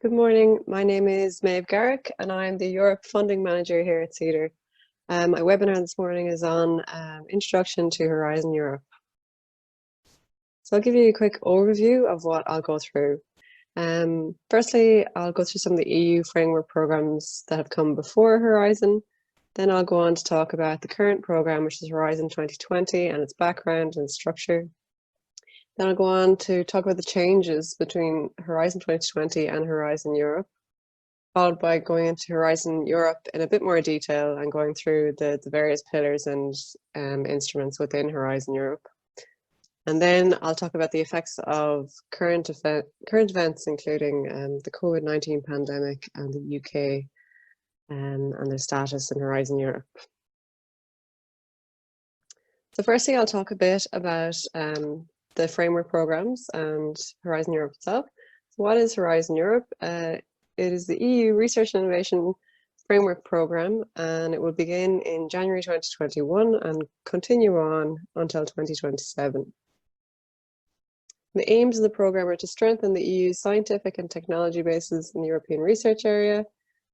Good morning. My name is Garrick and I'm the Europe Funding Manager here at CeADAR. My webinar this morning is on Introduction to Horizon Europe. So I'll give you a quick overview of what I'll go through. Firstly, I'll go through some of the EU framework programs that have come before Horizon. Then I'll go on to talk about the current program, which is Horizon 2020, and its background and structure. Then I'll go on to talk about the changes between Horizon 2020 and Horizon Europe, followed by going into Horizon Europe in a bit more detail and going through the various pillars and instruments within Horizon Europe. And then I'll talk about the effects of current events, including the COVID-19 pandemic and the UK and their status in Horizon Europe. So firstly, I'll talk a bit about the framework programs and Horizon Europe itself. So what is Horizon Europe? It is the EU Research and Innovation Framework Programme, and it will begin in January 2021 and continue on until 2027. The aims of the programme are to strengthen the EU's scientific and technology bases in the European research area,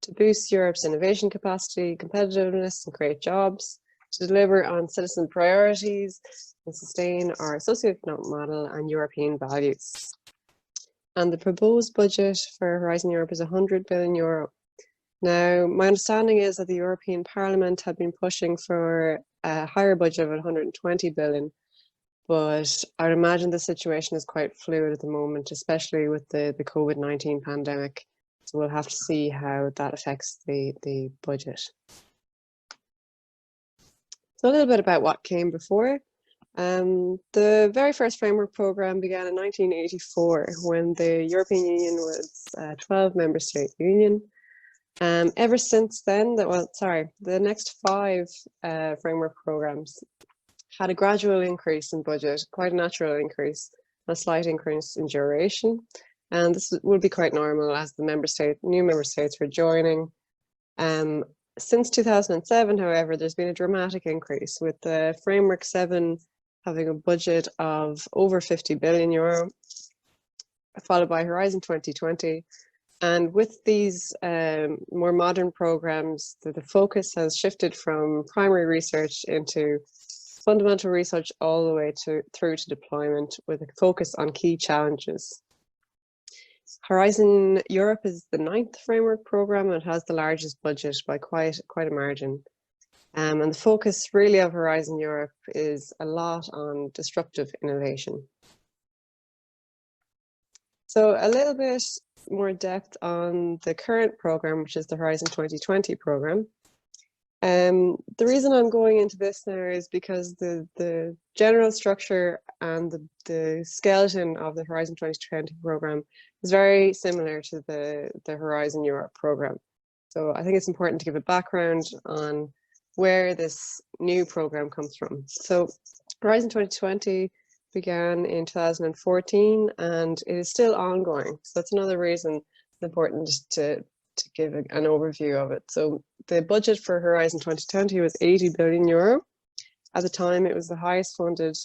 to boost Europe's innovation capacity, competitiveness, and create jobs, to deliver on citizen priorities, and sustain our socio-economic model and European values. And the proposed budget for Horizon Europe is €100 billion. Now, my understanding is that the European Parliament had been pushing for a higher budget of 120 billion, but I would imagine the situation is quite fluid at the moment, especially with the COVID-19 pandemic. So we'll have to see how that affects the budget. So a little bit about what came before. The very first framework programme began in 1984 when the European Union was a 12-member state union. Ever since then, the next 5 framework programmes had a gradual increase in budget, quite a natural increase, a slight increase in duration. And this will be quite normal as the new member states were joining. Since 2007, however, there's been a dramatic increase, with the Framework 7 having a budget of over €50 billion, followed by Horizon 2020. And with these more modern programs, the focus has shifted from primary research into fundamental research all the way through to deployment, with a focus on key challenges. Horizon Europe is the 9th framework program and has the largest budget by quite a margin. And the focus really of Horizon Europe is a lot on disruptive innovation. So a little bit more depth on the current program, which is the Horizon 2020 program. The reason I'm going into this now is because the general structure and the skeleton of the Horizon 2020 program is very similar to the Horizon Europe program. So I think it's important to give a background on where this new program comes from. So Horizon 2020 began in 2014 and it is still ongoing. So that's another reason it's important to give an overview of it. So the budget for Horizon 2020 was €80 billion. At the time, it was the highest funded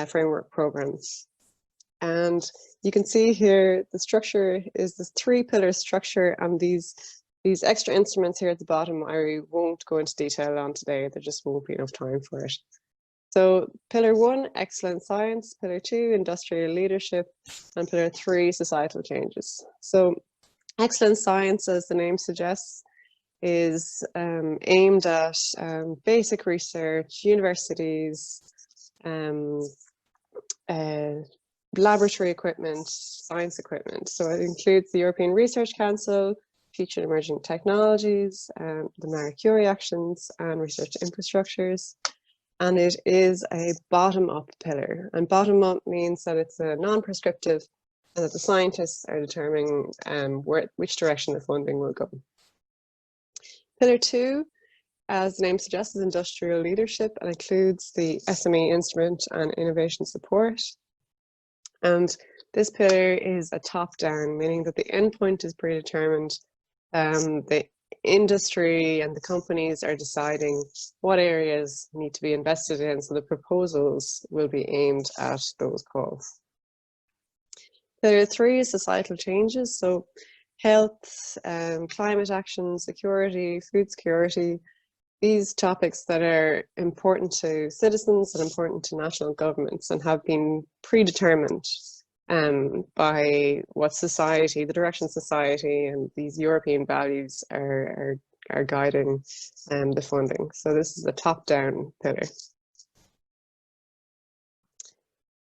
framework program. And you can see here, the structure is this 3-pillar structure, and these extra instruments here at the bottom, I won't go into detail on today. There just won't be enough time for it. So Pillar 1, excellent science, Pillar 2, industrial leadership, and Pillar 3, societal changes. So excellent science, as the name suggests, is aimed at basic research, universities, laboratory equipment, science equipment. So it includes the European Research Council, Future Emerging Technologies, the Marie Curie actions, and research infrastructures. And it is a bottom-up pillar. And bottom-up means that it's a non-prescriptive and that the scientists are determining which direction the funding will go. Pillar 2, as the name suggests, is industrial leadership and includes the SME instrument and innovation support. And this pillar is a top-down, meaning that the endpoint is predetermined. The industry and the companies are deciding what areas need to be invested in, so the proposals will be aimed at those calls. Pillar 3 is societal changes. So health, climate action, security, food security, these topics that are important to citizens and important to national governments and have been predetermined by what society, the direction society and these European values are guiding the funding. So this is the top-down pillar.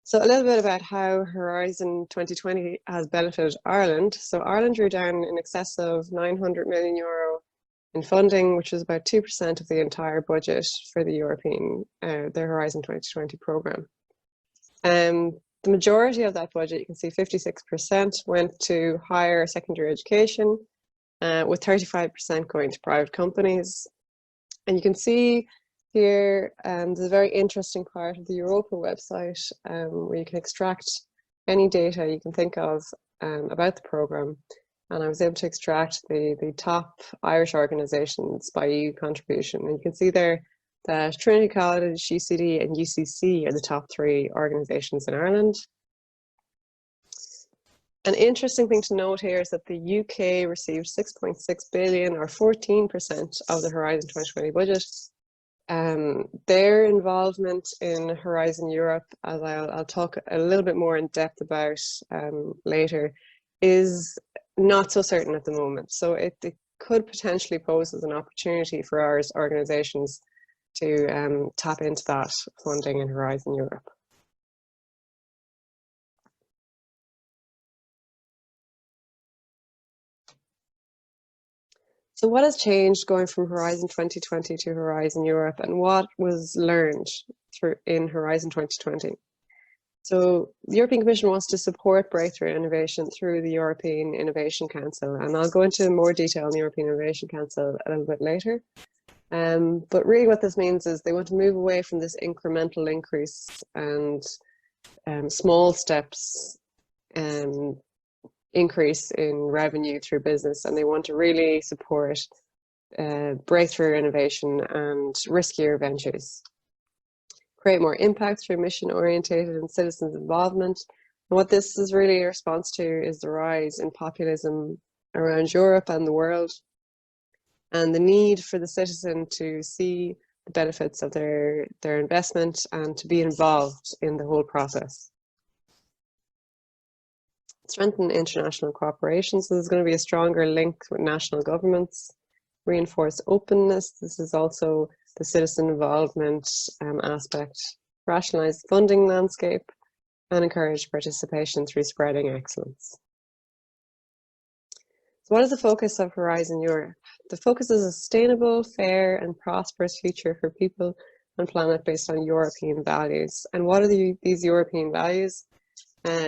So a little bit about how Horizon 2020 has benefited Ireland. So Ireland drew down in excess of 900 million euro in funding, which is about 2% of the entire budget for the the Horizon 2020 programme. The majority of that budget, you can see 56% went to higher secondary education, with 35% going to private companies. And you can see here, there's a very interesting part of the Europa website where you can extract any data you can think of about the programme. And I was able to extract the top Irish organisations by EU contribution. And you can see there that Trinity College, UCD and UCC are the top 3 organisations in Ireland. An interesting thing to note here is that the UK received 6.6 billion or 14% of the Horizon 2020 budget. Their involvement in Horizon Europe, as I'll talk a little bit more in depth about later, is not so certain at the moment. So it could potentially pose as an opportunity for our organisations to tap into that funding in Horizon Europe. So what has changed going from Horizon 2020 to Horizon Europe, and what was learned in Horizon 2020? So the European Commission wants to support breakthrough innovation through the European Innovation Council, and I'll go into more detail on the European Innovation Council a little bit later. But really what this means is they want to move away from this incremental increase and small steps increase in revenue through business, and they want to really support breakthrough innovation and riskier ventures. Create more impact through mission-orientated and citizens' involvement. And what this is really a response to is the rise in populism around Europe and the world, and the need for the citizen to see the benefits of their investment and to be involved in the whole process. Strengthen international cooperation. So there's going to be a stronger link with national governments. Reinforce openness. This is also the citizen involvement aspect. Rationalize the funding landscape and encourage participation through spreading excellence. So what is the focus of Horizon Europe? The focus is a sustainable, fair and prosperous future for people and planet based on European values. And what are these European values?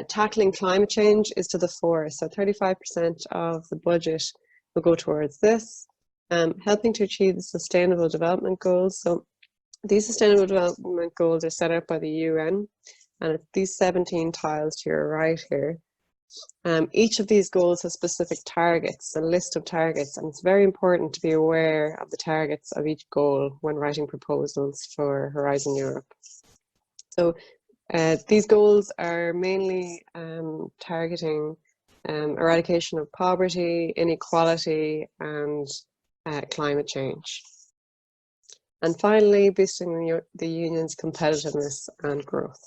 Tackling climate change is to the fore, so 35% of the budget will go towards this. Helping to achieve the Sustainable Development Goals. So these Sustainable Development Goals are set out by the UN, and it's these 17 tiles to your right here. Each of these goals has specific targets, a list of targets, and it's very important to be aware of the targets of each goal when writing proposals for Horizon Europe. So these goals are mainly targeting eradication of poverty, inequality, and climate change. And finally, boosting the union's competitiveness and growth.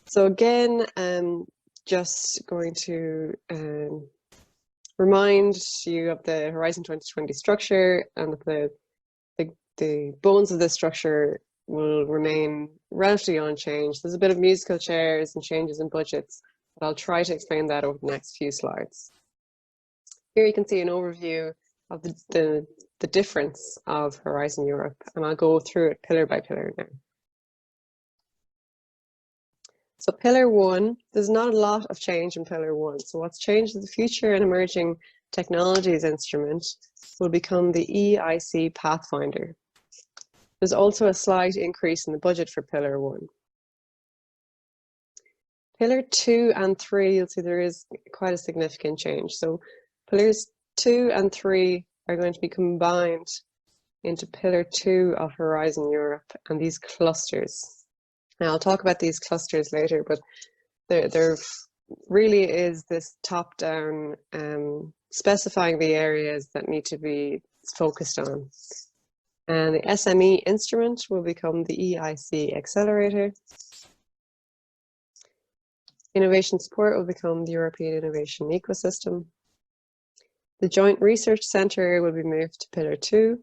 So again, just going to remind you of the Horizon 2020 structure, and the bones of this structure will remain relatively unchanged. There's a bit of musical chairs and changes in budgets, but I'll try to explain that over the next few slides. Here you can see an overview of the difference of Horizon Europe, and I'll go through it pillar by pillar now. So Pillar 1, there's not a lot of change in Pillar 1. So what's changed is the Future and Emerging Technologies instrument will become the EIC Pathfinder. There's also a slight increase in the budget for Pillar 1. Pillar 2 and 3, you'll see there is quite a significant change. So Pillars 2 and 3 are going to be combined into Pillar 2 of Horizon Europe and these clusters. Now I'll talk about these clusters later, but they're really is this top-down, specifying the areas that need to be focused on. And the SME instrument will become the EIC accelerator. Innovation support will become the European Innovation Ecosystem. The Joint Research Centre will be moved to Pillar 2.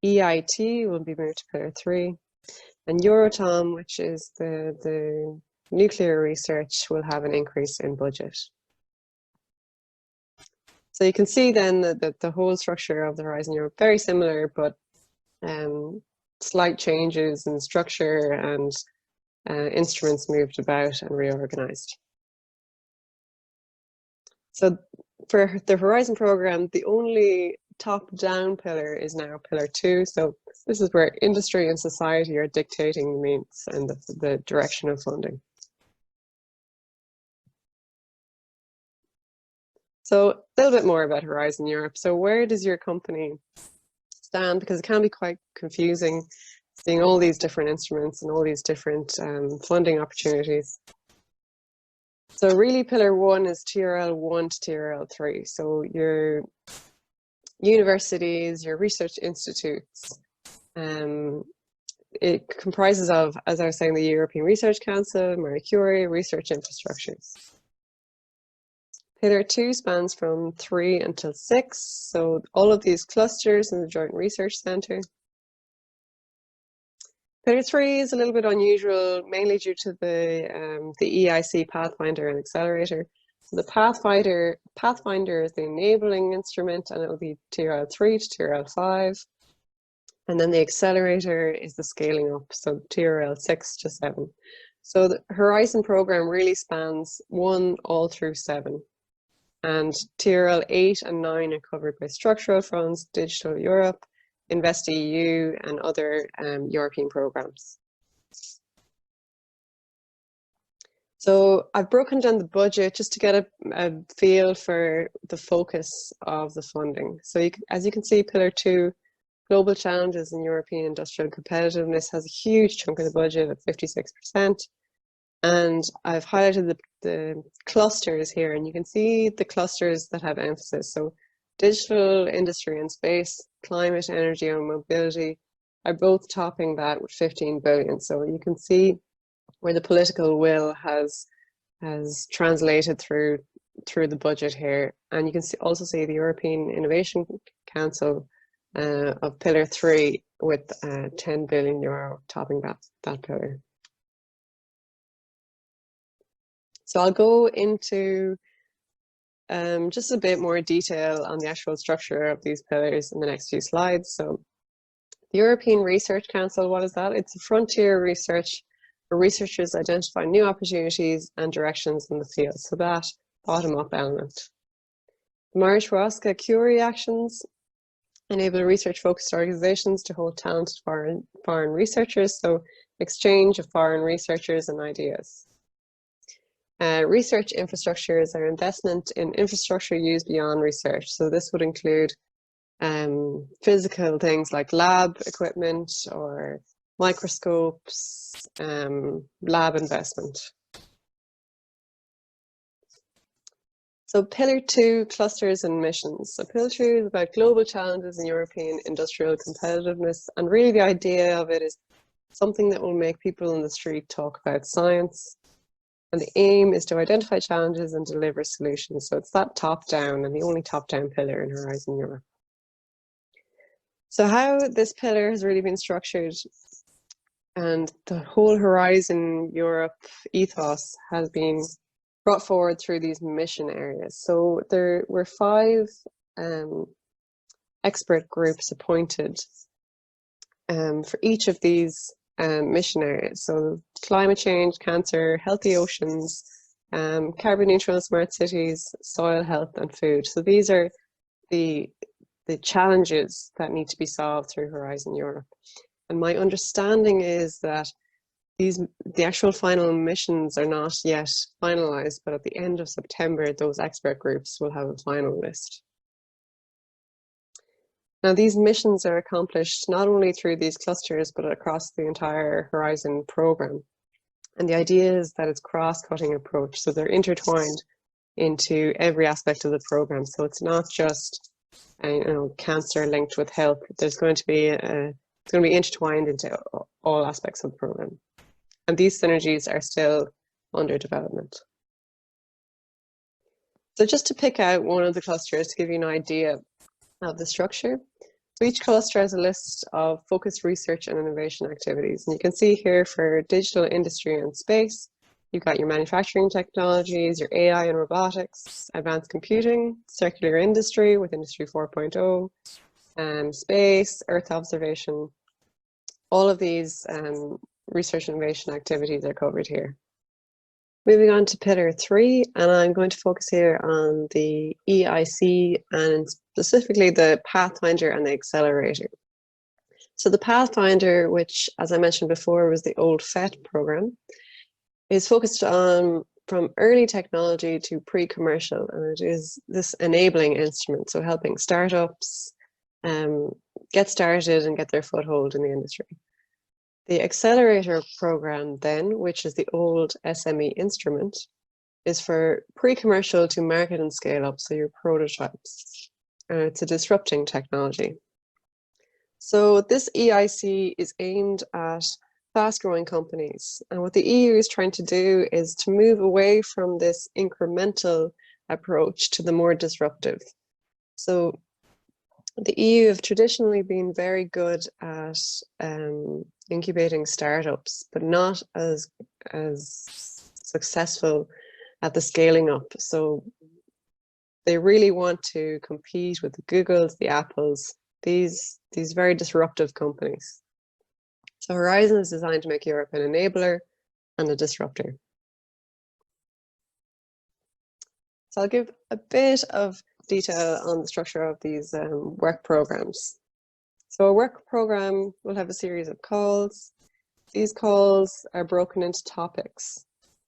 EIT will be moved to Pillar 3. And Euratom, which is the nuclear research, will have an increase in budget. So you can see then that the whole structure of the Horizon Europe very similar, but slight changes in structure and instruments moved about and reorganized. So for the Horizon program, the only top-down pillar is now Pillar 2. So this is where industry and society are dictating the means and the direction of funding. So a little bit more about Horizon Europe. So where does your company stand? Because it can be quite confusing seeing all these different instruments and all these different funding opportunities. So really Pillar 1 is TRL 1 to TRL 3. So your universities, your research institutes, it comprises of, as I was saying, the European Research Council, Marie Curie, research infrastructures. Pillar 2 spans from 3 until 6, so all of these clusters in the Joint Research Centre. Pillar 3 is a little bit unusual, mainly due to the EIC Pathfinder and Accelerator. So the Pathfinder is the enabling instrument, and it will be TRL 3 to TRL 5. And then the Accelerator is the scaling up, so TRL 6 to 7. So the Horizon program really spans 1 all through 7. And TRL 8 and 9 are covered by structural funds, Digital Europe, InvestEU, and other European programs. So I've broken down the budget just to get a feel for the focus of the funding. So as you can see, Pillar 2, Global Challenges in European Industrial Competitiveness, has a huge chunk of the budget at 56%. And I've highlighted the clusters here, and you can see the clusters that have emphasis. So digital, industry and space, climate, energy and mobility are both topping that with 15 billion. So you can see where the political will has translated through the budget here. And you can also see the European Innovation Council of Pillar 3 with 10 billion euro topping that pillar. So I'll go into just a bit more detail on the actual structure of these pillars in the next few slides. So the European Research Council, what is that? It's a frontier research where researchers identify new opportunities and directions in the field. So that bottom-up element. The Marie Curie actions enable research-focused organizations to hold talented foreign researchers, so exchange of foreign researchers and ideas. Research infrastructures are investment in infrastructure used beyond research. So this would include physical things like lab equipment or microscopes, lab investment. So Pillar 2, clusters and missions. So Pillar 2 is about global challenges in European industrial competitiveness. And really the idea of it is something that will make people in the street talk about science. And the aim is to identify challenges and deliver solutions. So it's that top-down and the only top-down pillar in Horizon Europe. So how this pillar has really been structured, and the whole Horizon Europe ethos has been brought forward through these mission areas. So there were 5 expert groups appointed for each of these mission areas. So climate change, cancer, healthy oceans, carbon neutral and smart cities, soil health and food. So these are the challenges that need to be solved through Horizon Europe. And my understanding is that the actual final missions are not yet finalized, but at the end of September, those expert groups will have a final list. Now, these missions are accomplished not only through these clusters, but across the entire Horizon program. And the idea is that it's cross-cutting approach. So they're intertwined into every aspect of the program. So it's not just cancer linked with health. There's going to be it's going to be intertwined into all aspects of the program. And these synergies are still under development. So just to pick out one of the clusters to give you an idea of the structure. So each cluster has a list of focused research and innovation activities. And you can see here for digital industry and space, you've got your manufacturing technologies, your AI and robotics, advanced computing, circular industry with Industry 4.0, space, Earth observation. All of these research and innovation activities are covered here. Moving on to pillar 3, and I'm going to focus here on the EIC and specifically the Pathfinder and the Accelerator. So the Pathfinder, which, as I mentioned before, was the old FET program, is focused on from early technology to pre-commercial, and it is this enabling instrument, so helping startups get started and get their foothold in the industry. The Accelerator program then, which is the old SME instrument, is for pre-commercial to market and scale up, so your prototypes. It's a disrupting technology. So this EIC is aimed at fast-growing companies. And what the EU is trying to do is to move away from this incremental approach to the more disruptive. So the EU have traditionally been very good at incubating startups, but not as successful at the scaling up. So they really want to compete with the Googles, the Apples, these very disruptive companies. So Horizon is designed to make Europe an enabler and a disruptor. So I'll give a bit of detail on the structure of these work programs. So a work program will have a series of calls. These calls are broken into topics,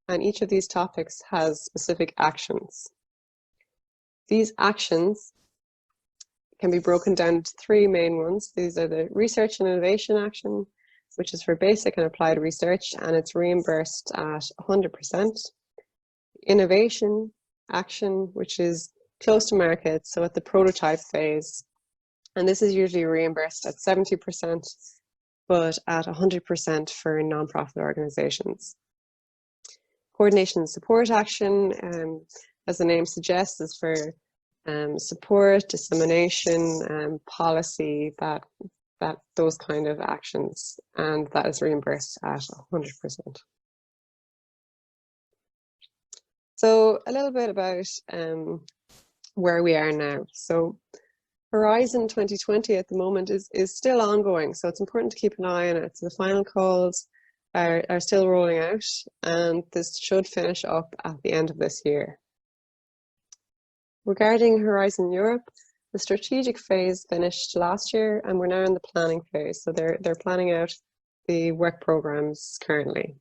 and each of these topics has specific actions. These actions can be broken down to 3 main ones. These are the research and innovation action, which is for basic and applied research, and it's reimbursed at 100%. Innovation action, which is close to market, so at the prototype phase, and this is usually reimbursed at 70%, but at 100% for nonprofit organizations. Coordination and support action, as the name suggests, is for support, dissemination, policy, those kind of actions, and that is reimbursed at 100%. So a little bit about where we are now. So Horizon 2020 at the moment is still ongoing, so it's important to keep an eye on it. So the final calls are still rolling out, and this should finish up at the end of this year. Regarding Horizon Europe, the strategic phase finished last year, and we're now in the planning phase. So they're planning out the work programs currently.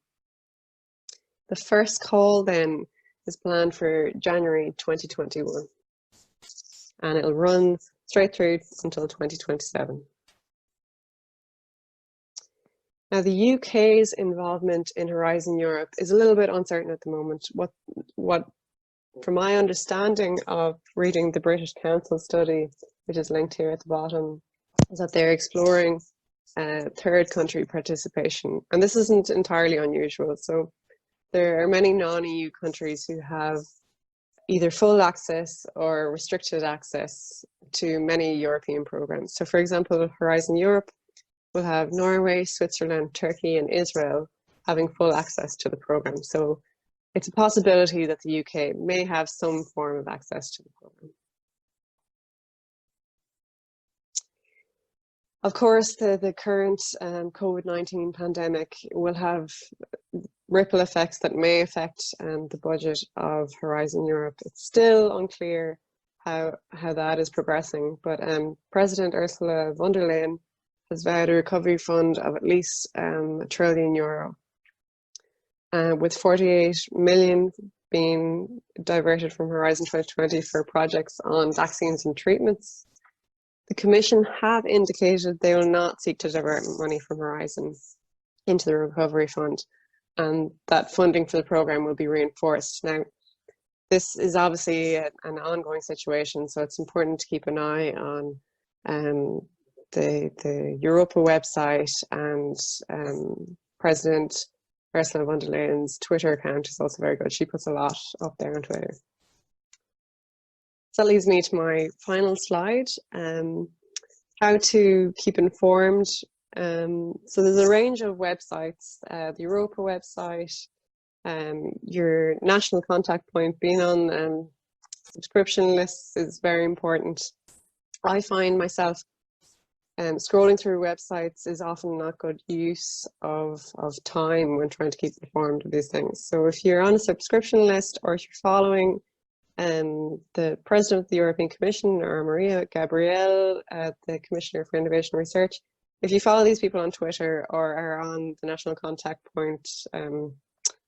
The first call then is planned for January 2021, and it'll run straight through until 2027. Now, the UK's involvement in Horizon Europe is a little bit uncertain at the moment. What from my understanding of reading the British Council study, which is linked here at the bottom, is that they're exploring third country participation. And this isn't entirely unusual. So there are many non-EU countries who have either full access or restricted access to many European programs. So for example, Horizon Europe will have Norway, Switzerland, Turkey, and Israel having full access to the program. So it's a possibility that the UK may have some form of access to the program. Of course, the current COVID-19 pandemic will have ripple effects that may affect the budget of Horizon Europe. It's still unclear how that is progressing, but President Ursula von der Leyen has vowed a recovery fund of at least €1 trillion, with 48 million being diverted from Horizon 2020 for projects on vaccines and treatments. The Commission have indicated they will not seek to divert money from Horizon into the recovery fund, and that funding for the program will be reinforced. Now, this is obviously an ongoing situation, so it's important to keep an eye on the Europa website, and President Ursula von der Leyen's Twitter account is also very good. She puts a lot up there on Twitter. So that leads me to my final slide, how to keep informed. So there's a range of websites, the Europa website, your national contact point, being on subscription lists is very important. I find myself scrolling through websites is often not good use of time when trying to keep informed of these things. So if you're on a subscription list, or if you're following the President of the European Commission, or Maria Gabriel, the Commissioner for Innovation Research, if you follow these people on Twitter or are on the National Contact Point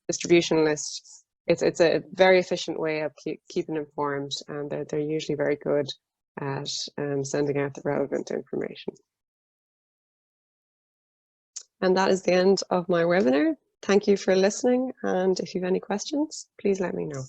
distribution list, it's a very efficient way of keeping informed, and they're usually very good at sending out the relevant information. And that is the end of my webinar. Thank you for listening, and if you have any questions, please let me know.